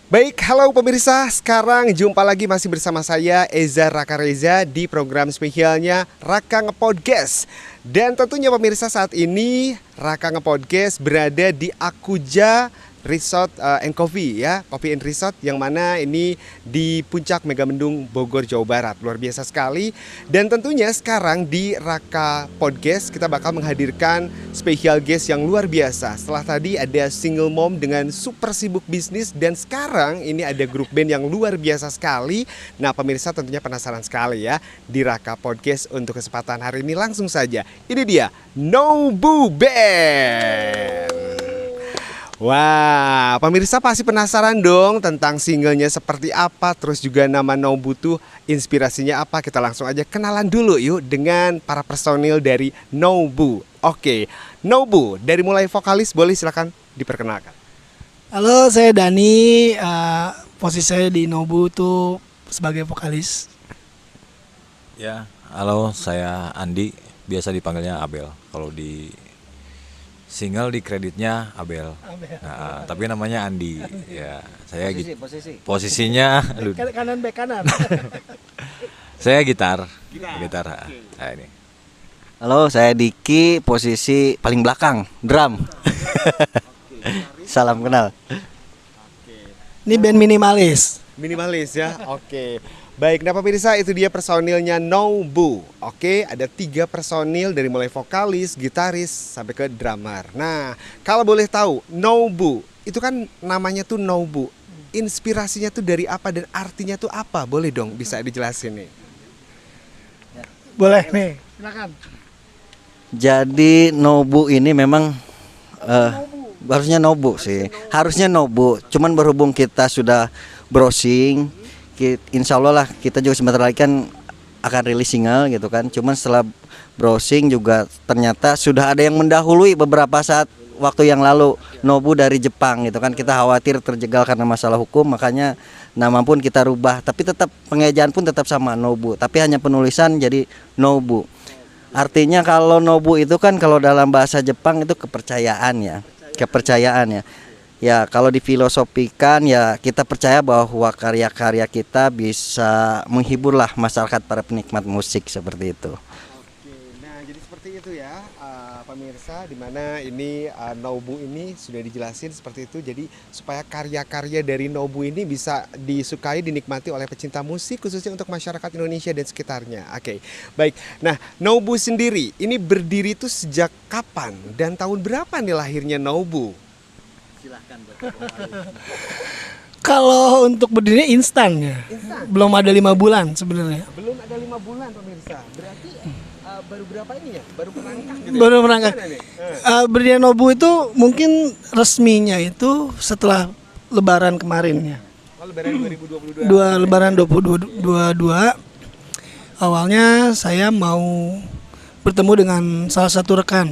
Baik, halo pemirsa. Sekarang jumpa lagi masih bersama saya Eza Raka Reza di program spesialnya Raka Ngepodcast. Dan tentunya pemirsa, saat ini Raka Ngepodcast berada di Akuja Resort and Coffee ya, Coffee and Resort, yang mana ini di Puncak Megamendung, Bogor, Jawa Barat. Luar biasa sekali. Dan tentunya sekarang di Raka Podcast kita bakal menghadirkan special guest yang luar biasa. Setelah tadi ada single mom dengan super sibuk bisnis, dan sekarang ini ada grup band yang luar biasa sekali. Nah pemirsa tentunya penasaran sekali ya di Raka Podcast. Untuk kesempatan hari ini langsung saja, ini dia Nobu Band. Wah, pemirsa pasti penasaran dong tentang singlenya seperti apa, terus juga nama Nobu tuh inspirasinya apa. Kita langsung aja kenalan dulu yuk dengan para personil dari Nobu. Oke, Nobu, dari mulai vokalis boleh silakan diperkenalkan. Halo, saya Dani. Posisi saya di Nobu tuh sebagai vokalis. Ya, halo, saya Andi, biasa dipanggilnya Abel. Kalau di single di kreditnya Abel. Nah, tapi namanya Andi. Ya, saya posisinya Kanan back kanan. saya gitar. Nah, ini. Halo, saya Diki, posisi paling belakang, drum. Salam kenal. Ini band minimalis. Minimalis ya, oke. Baik, nah pemirsa, itu dia personilnya Nobu. Oke, ada 3 personil dari mulai vokalis, gitaris, sampai ke drummer. Nah, kalau boleh tahu, Nobu, itu kan namanya tuh Nobu. Inspirasinya tuh dari apa dan artinya tuh apa? Boleh dong, bisa dijelasin nih. Boleh nih, silakan. Jadi Nobu ini memang harusnya Nobu sih. Harusnya Nobu. Cuman berhubung kita sudah browsing, insya Allah lah kita juga sebentar lagi kan akan rilis single gitu kan. Cuman setelah browsing juga ternyata sudah ada yang mendahului beberapa saat waktu yang lalu, Nobu dari Jepang gitu kan. Kita khawatir terjegal karena masalah hukum, makanya nama pun kita rubah. Tapi tetap pengejaan pun tetap sama, Nobu. Tapi hanya penulisan jadi Nobu. Artinya kalau Nobu itu kan kalau dalam bahasa Jepang itu kepercayaan ya. Kepercayaan ya. Ya kalau difilosofikan ya kita percaya bahwa karya-karya kita bisa menghiburlah masyarakat para penikmat musik seperti itu. Oke, nah jadi seperti itu ya pemirsa, dimana ini Nobu ini sudah dijelasin seperti itu. Jadi supaya karya-karya dari Nobu ini bisa disukai, dinikmati oleh pecinta musik, khususnya untuk masyarakat Indonesia dan sekitarnya. Oke, baik. Nah Nobu sendiri ini berdiri itu sejak kapan dan tahun berapa nih lahirnya Nobu? Kalau untuk berdirinya instan ya. Belum ada 5 bulan sebenarnya. Belum ada 5 bulan pemirsa. Berarti baru berapa ini ya? Baru merangkak gitu. Baru merangkak. Berdirinya Nobu itu mungkin resminya itu setelah Lebaran kemarin ya. Oh, Lebaran 2022. Lebaran 2022. Awalnya saya mau bertemu dengan salah satu rekan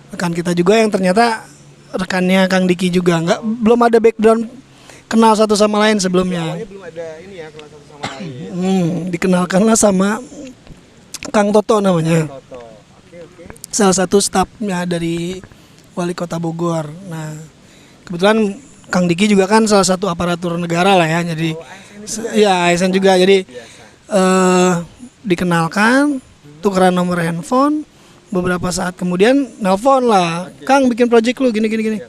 kita juga yang ternyata rekannya Kang Diki juga belum ada background kenal satu sama lain sebelumnya. Awalnya belum ada ini ya, kenal satu sama lain. Dikenalkanlah sama Kang Toto namanya. Toto. Oke. Salah satu stafnya dari Wali Kota Bogor. Nah, kebetulan Kang Diki juga kan salah satu aparatur negara lah ya. Jadi ya ASN juga. Jadi dikenalkan, tukeran nomor handphone. Beberapa saat kemudian nelpon lah, Kang bikin project lu gini.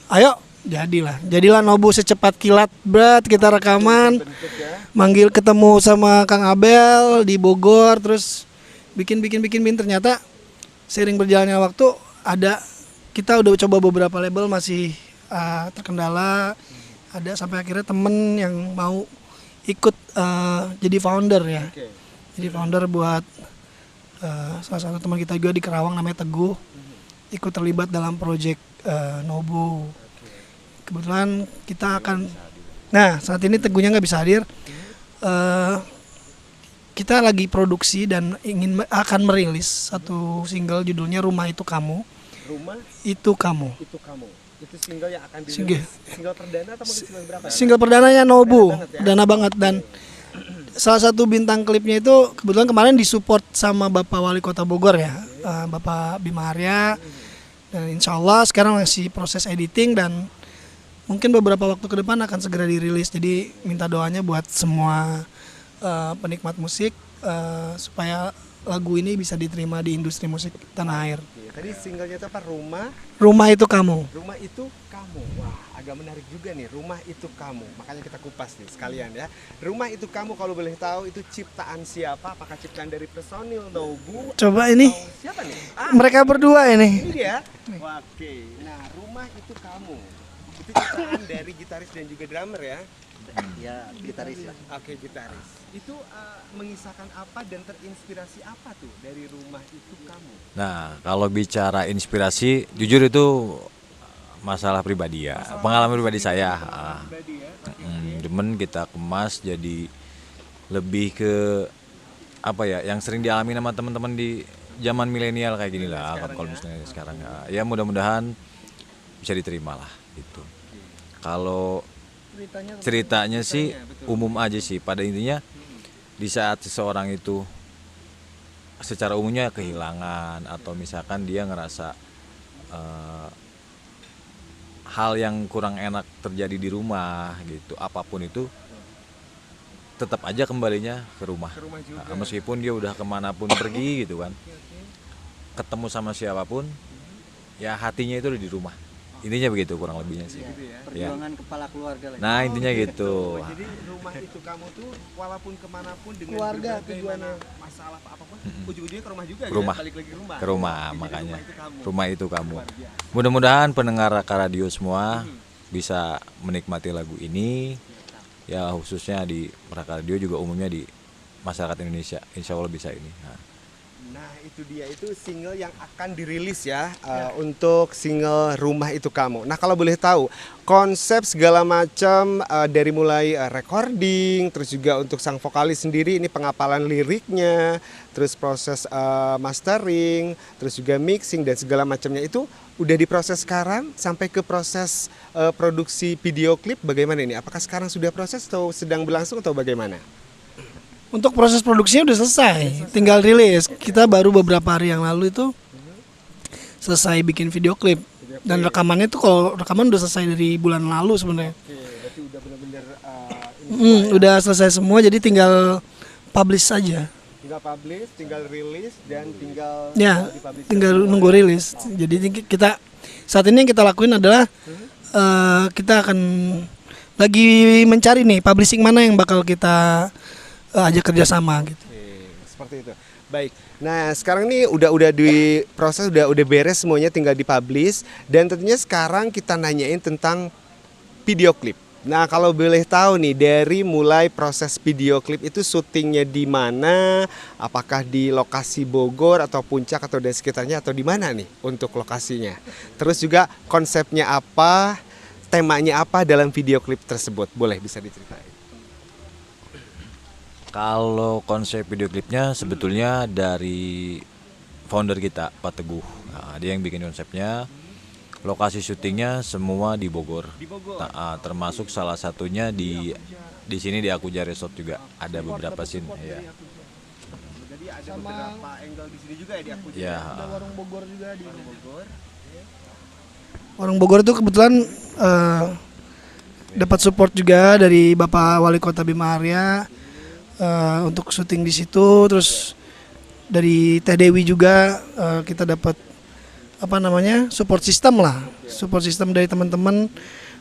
Ayo, jadilah Nobu secepat kilat, berat kita rekaman, manggil ketemu sama Kang Abel di Bogor, terus bikin. Ternyata seiring berjalannya waktu kita udah coba beberapa label masih terkendala, ada sampai akhirnya temen yang mau ikut jadi founder ya, jadi founder buat salah satu teman kita juga di Kerawang namanya Teguh, ikut terlibat dalam proyek Nobu. Kebetulan kita akan, nah saat ini Teguhnya nggak bisa hadir. Kita lagi produksi dan akan merilis satu single judulnya Rumah Itu Kamu. Rumah Itu Kamu. Itu Kamu. Itu single yang akan dirilis. Single perdana atau mungkin single berapa? Single perdananya Nobu, perdana banget, dan salah satu bintang klipnya itu kebetulan kemarin disupport sama Bapak Wali Kota Bogor ya, Bapak Bima Arya. Dan insya Allah sekarang masih proses editing dan mungkin beberapa waktu ke depan akan segera dirilis. Jadi minta doanya buat semua penikmat musik supaya lagu ini bisa diterima di industri musik tanah air. Oke, tadi singlenya itu apa? Rumah Itu Kamu. Rumah Itu Kamu. Wah, agak menarik juga nih. Rumah Itu Kamu. Makanya kita kupas nih sekalian ya. Rumah Itu Kamu kalau boleh tahu itu ciptaan siapa? Apakah ciptaan dari personil Nobu? Coba ini Atau siapa nih? mereka berdua ini. Ini dia. Oke. Nah, Rumah Itu Kamu. Itu ciptaan dari gitaris dan juga drummer ya. Ya, gitaris lah. Oke, gitaris. Itu mengisahkan apa dan terinspirasi apa tuh dari Rumah Itu Kamu? Nah, kalau bicara inspirasi, jujur itu masalah pribadi ya, pengalaman pribadi saya. Pribadi ya. Demen kita kemas jadi lebih ke apa ya, yang sering dialami sama teman-teman di zaman milenial kayak gini lah. Kalau misalnya sekarang ya mudah-mudahan bisa diterima lah gitu. Kalau ceritanya sih umum aja sih, pada intinya di saat seseorang itu secara umumnya kehilangan atau misalkan dia ngerasa hal yang kurang enak terjadi di rumah gitu, apapun itu tetap aja kembalinya ke rumah. Nah, meskipun dia udah kemanapun pergi gitu kan, ketemu sama siapapun ya hatinya itu udah di rumah. Intinya begitu kurang lebihnya sih. Perjuangan kepala keluarga lah. Nah intinya gitu. Jadi Rumah Itu Kamu tuh walaupun kemanapun dengan Keluarga berbagai tujuannya. masalah apapun, ujung-ujungnya ke rumah juga. Ke rumah. Ya? Balik lagi ke rumah. Ke rumah, Jadi makanya Rumah Itu Kamu. Rumah Itu Kamu. Luar biasa. Mudah-mudahan pendengar Raka Radio semua bisa menikmati lagu ini ya, khususnya di Raka Radio juga umumnya di masyarakat Indonesia, insya Allah bisa ini. Nah itu dia, itu single yang akan dirilis ya, untuk single Rumah Itu Kamu. Nah kalau boleh tahu konsep segala macam dari mulai recording, terus juga untuk sang vokalis sendiri ini pengapalan liriknya, terus proses mastering, terus juga mixing dan segala macamnya itu udah diproses sekarang sampai ke proses produksi video klip bagaimana ini? Apakah sekarang sudah proses atau sedang berlangsung atau bagaimana? Untuk proses produksinya udah selesai, tinggal rilis. Kita baru beberapa hari yang lalu itu selesai bikin video klip. Dan rekamannya tuh, kalau rekaman udah selesai dari bulan lalu sebenarnya. Oke, berarti udah benar-benar Udah selesai semua, jadi tinggal publish saja. tinggal publish, tinggal rilis dan tinggal Ya, dipublish. tinggal nunggu rilis. Jadi kita saat ini yang kita lakuin adalah kita akan lagi mencari nih publishing mana yang bakal kita ajak kerjasama gitu. Oke, seperti itu. Baik. Nah, sekarang ini udah di proses, udah beres semuanya, tinggal dipublish dan tentunya sekarang kita nanyain tentang video klip. Nah, kalau boleh tahu nih dari mulai proses video klip itu syutingnya di mana? Apakah di lokasi Bogor atau Puncak atau di sekitarnya atau di mana nih untuk lokasinya? Terus juga konsepnya apa? Temanya apa dalam video klip tersebut? Boleh bisa diceritain? Kalau konsep video klipnya sebetulnya dari founder kita Pak Teguh. Nah, dia yang bikin konsepnya. Lokasi syutingnya semua di Bogor. Nah, termasuk salah satunya di sini di Akuja Resort juga ada beberapa scene. Ya. Jadi ada beberapa angle di sini juga ya di Akuja. Ya. Ada warung Bogor juga di Bogor. Warung Bogor itu kebetulan dapat support juga dari Bapak Wali Kota Bima Arya untuk syuting di situ. Terus dari Teh Dewi juga kita dapat support system lah, support system dari teman-teman,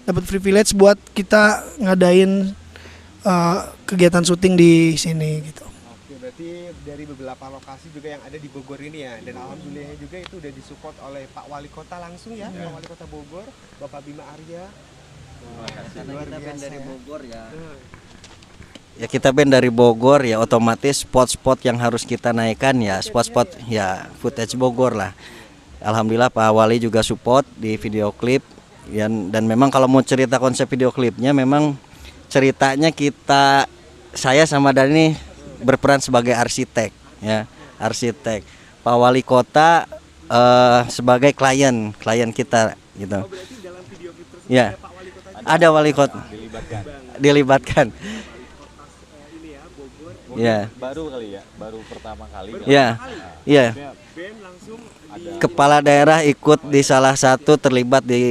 dapat privilege buat kita ngadain kegiatan syuting di sini gitu. Oke, berarti dari beberapa lokasi juga yang ada di Bogor ini ya, dan alhamdulillahnya juga itu udah disupport oleh Pak Wali Kota langsung ya, Pak Wali Kota Bogor, Bapak Bima Arya. Karena kita band dari Bogor ya. Ya kita band dari Bogor ya, otomatis spot-spot yang harus kita naikkan ya, spot-spot ya footage Bogor lah. Alhamdulillah Pak Wali juga support di video klip dan memang kalau mau cerita konsep video klipnya, memang ceritanya saya sama Dani berperan sebagai arsitek ya, arsitek. Pak Wali Kota sebagai klien kita gitu. Oh, berarti dalam video klip tersebut Ya. ada Pak Wali Kota Ada Wali Kota dilibatkan. ini ya, Bogor. Ya. Baru kali ya, baru pertama kali. Ya. Iya. Band langsung kepala daerah ikut di salah satu terlibat di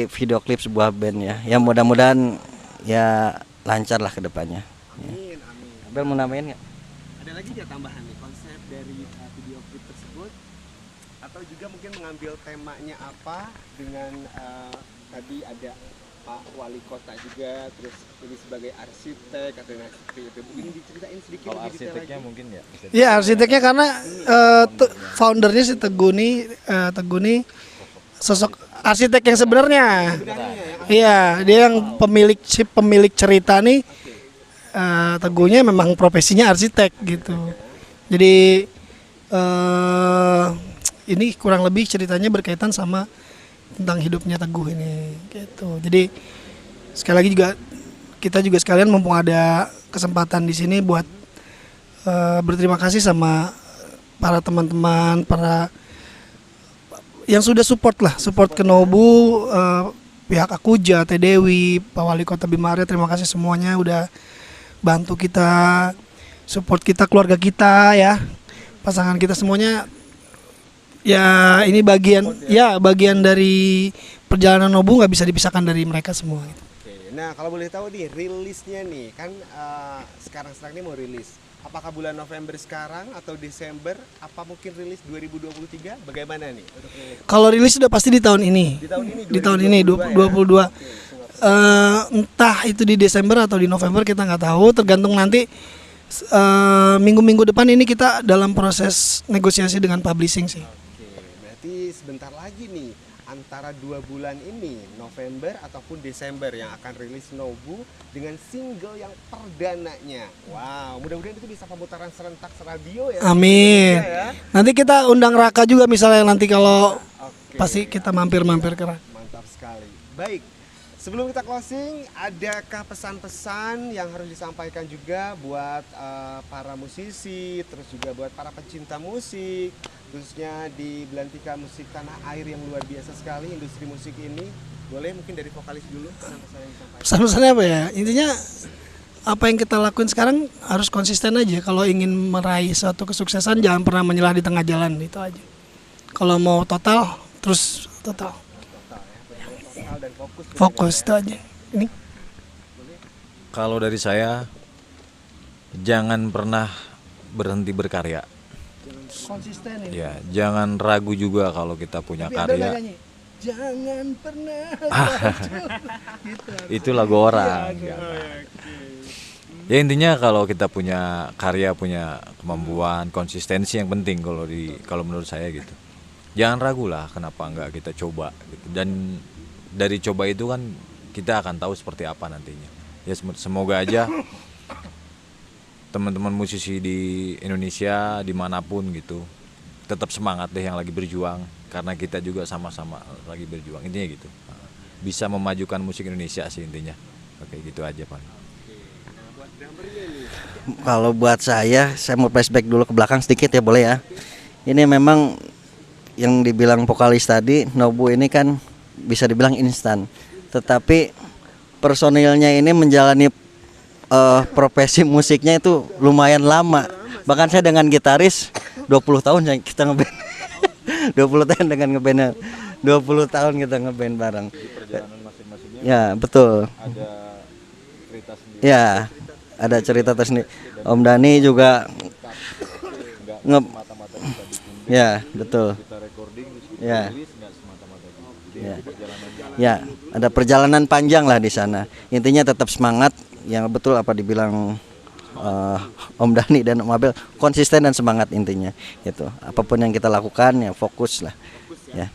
video klip sebuah band ya. Ya mudah-mudahan ya lancar lah ke depannya. Amin, amin. Abel mau namain nggak? Ada lagi nggak tambahan nih konsep dari video klip tersebut? Atau juga mungkin mengambil temanya apa dengan tadi ada Pak Wali Kota juga, terus ini sebagai arsitek atau yang seperti itu. Mungkin diceritain sedikit Kalau lebih detail arsiteknya lagi. mungkin ya. Ya arsiteknya karena foundernya si Teguh nih sosok arsitek yang sebenarnya. Iya, dia yang pemilik cerita nih. Teguhnya memang profesinya arsitek gitu. Jadi ini kurang lebih ceritanya berkaitan sama tentang hidupnya Teguh ini gitu. Jadi sekali lagi juga kita juga sekalian mumpung ada kesempatan di sini buat berterima kasih sama para teman-teman, para yang sudah support ke Nobu, pihak Akuja, Teh Dewi, Pak Wali Kota Bima Arya, terima kasih semuanya udah bantu kita, support kita, keluarga kita ya, pasangan kita semuanya. Ya ini bagian dari perjalanan Nobu, nggak bisa dipisahkan dari mereka semua. Gitu. Oke, nah kalau boleh tahu nih rilisnya nih kan sekarang ini mau rilis. Apakah bulan November sekarang atau Desember? Apa mungkin rilis 2023? Bagaimana nih untuk rilis? Kalau rilis sudah pasti di tahun ini. Di tahun ini 2022. Entah itu di Desember atau di November kita nggak tahu. Tergantung nanti minggu-minggu depan ini kita dalam proses negosiasi dengan publishing sih. Berarti sebentar lagi nih antara 2 bulan ini November ataupun Desember yang akan rilis Nobu dengan single yang perdananya. Wow, mudah-mudahan itu bisa pemutaran serentak radio ya. Amin. Ya. Nanti kita undang Raka juga misalnya nanti kalau Oke. pasti kita mampir-mampir ke Raka. Mantap sekali. Baik. Sebelum kita closing, adakah pesan-pesan yang harus disampaikan juga buat para musisi, terus juga buat para pecinta musik, khususnya di Belantika Musik Tanah Air yang luar biasa sekali industri musik ini? Boleh mungkin dari vokalis dulu pesan-pesan yang disampaikan. Pesan-pesannya apa ya? Intinya apa yang kita lakuin sekarang harus konsisten aja. Kalau ingin meraih suatu kesuksesan jangan pernah menyerah di tengah jalan, itu aja. Kalau mau total, terus total. Dan Fokus itu aja. Ini Kalau dari saya, jangan pernah berhenti berkarya. konsisten Ya, jangan ragu juga kalau kita punya karya. Jangan pernah. Itu lagu orang. Ya intinya kalau kita punya karya, punya kemampuan, konsistensi yang penting kalau menurut saya gitu. Jangan ragu lah kenapa enggak kita coba gitu. Dan dari coba itu kan kita akan tahu seperti apa nantinya. Ya semoga aja teman-teman musisi di Indonesia dimanapun gitu tetap semangat deh yang lagi berjuang, karena kita juga sama-sama lagi berjuang, intinya gitu. Bisa memajukan musik Indonesia sih intinya. Oke, gitu aja Pak. Kalau buat saya mau flashback dulu ke belakang sedikit ya, boleh ya. Ini memang yang dibilang vokalis tadi, Nobu ini kan bisa dibilang instan, tetapi personilnya ini menjalani profesi musiknya itu lumayan lama. Bahkan saya dengan gitaris 20 tahun kita ngeband. 20 tahun dengan ngeband. 20 tahun kita ngeband bareng. Perjalanan masing-masingnya Ya, betul. ada cerita sendiri. Ya, ada cerita tersendiri. Om Dhani juga Mata-mata kita bikin, ya, betul. kita recording terus kita Ya. rilis, nggak semata-mata gitu. Jadi Ya. perjalanan Ya, ada perjalanan panjang lah di sana. Intinya tetap semangat, yang betul apa dibilang Om Dhani dan Om Abel, konsisten dan semangat intinya. Itu. Apapun yang kita lakukan ya fokus lah. Ya.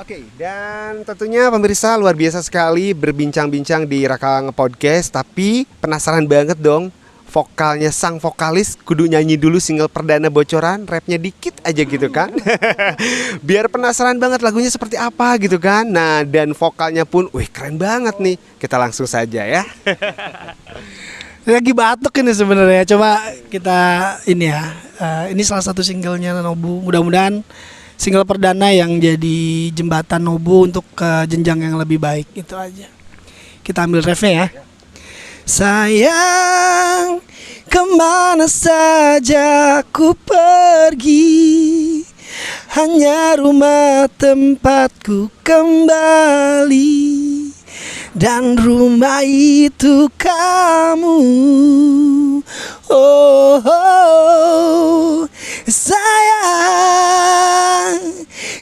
Oke, dan tentunya pemirsa luar biasa sekali berbincang-bincang di Raka Podcast. Tapi penasaran banget dong, vokalnya sang vokalis kudu nyanyi dulu single perdana bocoran, rapnya dikit aja gitu kan. Biar penasaran banget lagunya seperti apa gitu kan. Nah, dan vokalnya pun wih keren banget nih. Kita langsung saja ya. lagi batuk ini sebenarnya. Coba kita ini ya. Ini salah satu singlenya Nobu. Mudah-mudahan single perdana yang jadi jembatan Nobu untuk ke jenjang yang lebih baik. Itu aja. Kita ambil refnya ya. Sayang, kemana saja ku pergi, hanya rumah tempatku kembali. Dan rumah itu kamu. Oh, oh, sayang,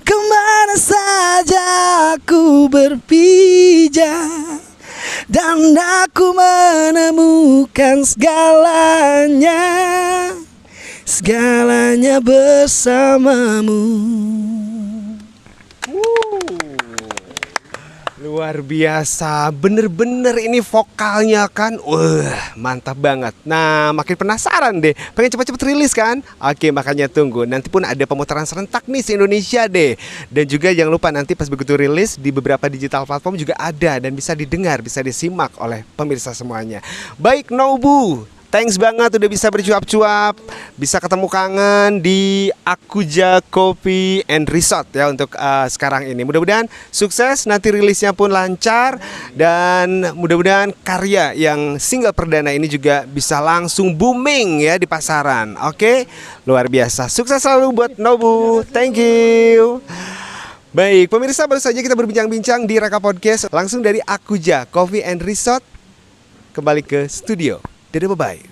kemana saja aku berpijak, dan aku menemukan segalanya, segalanya bersamamu. Luar biasa, bener-bener ini vokalnya kan, wah mantap banget. Nah makin penasaran deh, pengen cepet-cepet rilis kan? Oke makanya tunggu, nanti pun ada pemutaran serentak nih se Indonesia deh. Dan juga jangan lupa nanti pas begitu rilis di beberapa digital platform juga ada dan bisa didengar, bisa disimak oleh pemirsa semuanya. Baik Nobu, thanks banget udah bisa bercuap-cuap, bisa ketemu kangen di Akuja Coffee and Resort ya untuk sekarang ini. Mudah-mudahan sukses, nanti rilisnya pun lancar, dan mudah-mudahan karya yang single perdana ini juga bisa langsung booming ya di pasaran. Oke, luar biasa. Sukses selalu buat Nobu. Thank you. Baik, pemirsa, baru saja kita berbincang-bincang di Raka Podcast langsung dari Akuja Coffee and Resort. Kembali ke studio. Dadah, bye-bye.